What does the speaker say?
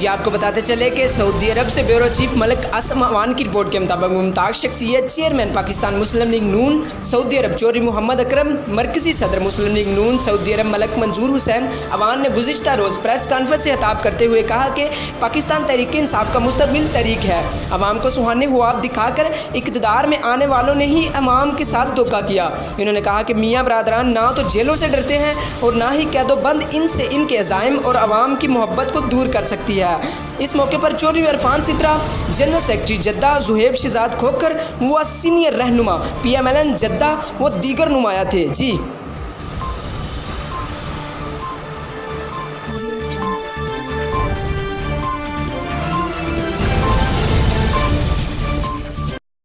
जी आपको बताते चले कि सऊदी अरब से ब्यूरो चीफ मलिक असम अवान की रिपोर्ट के मुताबिक मुमताज़ शख्सियत चेयरमैन पाकिस्तान मुस्लिम लीग नून सऊदी अरब चौधरी मोहम्मद अकरम, मरकज़ी सदर मुस्लिम लीग नून सऊदी अरब मलिक मंजूर हुसैन अवान ने गुज़िश्ता रोज़ प्रेस कॉन्फ्रेंस से खिताब करते हुए कहा कि पाकिस्तान तहरीक इंसाफ का मुस्तक़बिल तहरीक है। अवाम को सुहाने ख्वाब दिखाकर इक़्तिदार में आने वालों ने ही अवाम के साथ धोखा किया। इन्होंने कहा कि मियाँ बरादरान ना तो जेलों से डरते हैं और ना ही कैदोबंद इनसे इनके अज़ाइम और अवाम की मोहब्बत को दूर कर सकती है। इस मौके पर चौधरी इरफान सिद्रा, जनरल सेक्रेटरी जद्दा ज़ुहैब शहजाद खोखर व सीनियर रहनुमा PMLN जद्दा व दीगर नुमाया थे। जी।